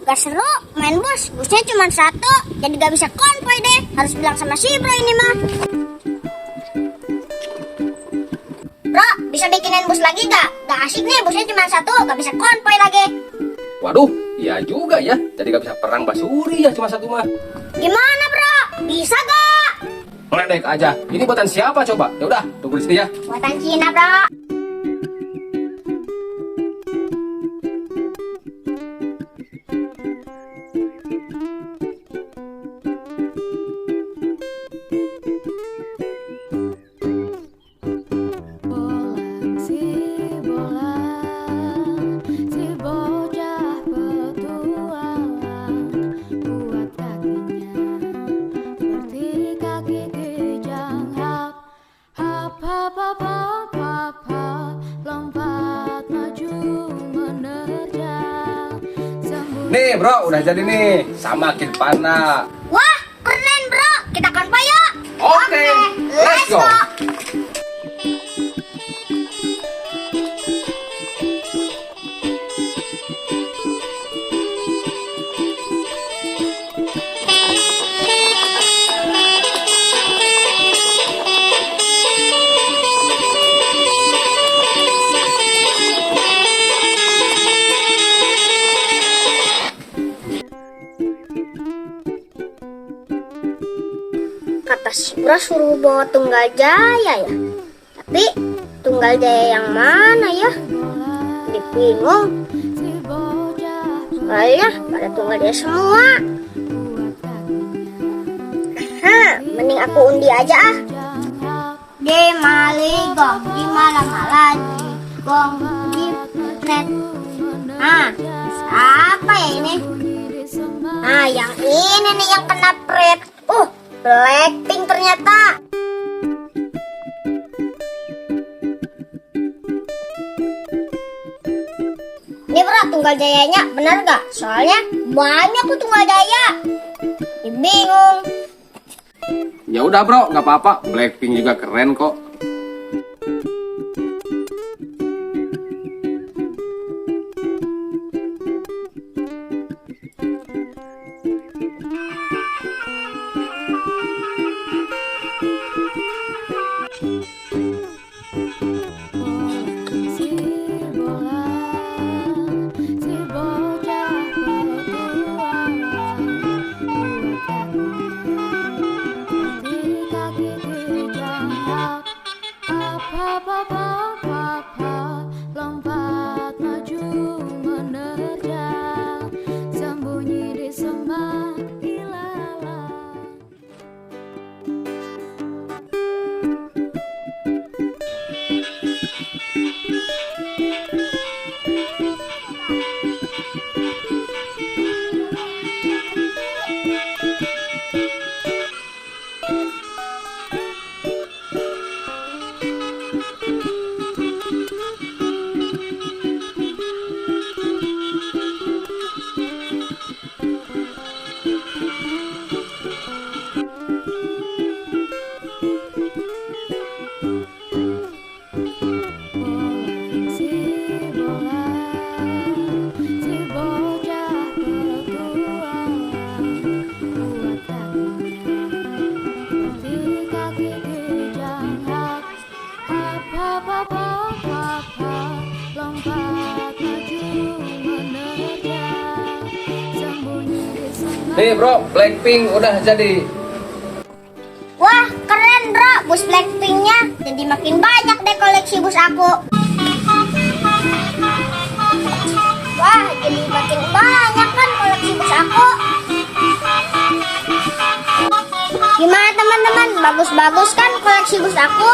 gak seru main bus. Busnya cuma satu, jadi gak bisa konvoy deh. Harus bilang sama si bro ini mah. Bro, bisa bikinin bus lagi gak? Gak asik nih, busnya cuma satu, gak bisa konvoy lagi. Waduh, iya juga ya. Jadi gak bisa perang basuri ya cuma satu mah. Gimana bro? Bisa gak? Ngeledek aja. Ini buatan siapa coba? Ya udah, tunggu di sini ya. Buatan Cina bro. Nih bro, udah jadi nih. Sama Kid Pana. Wah, keren bro. Kita konvoy yuk. Oke, let's go. Kata si bro suruh bawa Tunggal Jaya ya. Tapi Tunggal Jaya yang mana ya? Jadi bingung. Soalnya pada Tunggal Jaya semua. Mending aku undi aja ah. Di maligong, di malam gong di net. Siapa ya ini? Yang ini nih yang kena pret. Blackpink ternyata. Ini bro, Tunggal Jayanya benar gak? Soalnya banyak tuh Tunggal Jaya. Bingung. Ya udah bro, nggak apa-apa. Blackpink juga keren kok. Lompat maju menerjang, sembunyi di semak ilalang. Nih bro, Blackpink udah jadi. Wah, keren bro, bus Blackpinknya. Jadi makin banyak deh koleksi bus aku. Wah, jadi makin banyak kan koleksi bus aku. Gimana teman-teman? Bagus-bagus kan koleksi bus aku?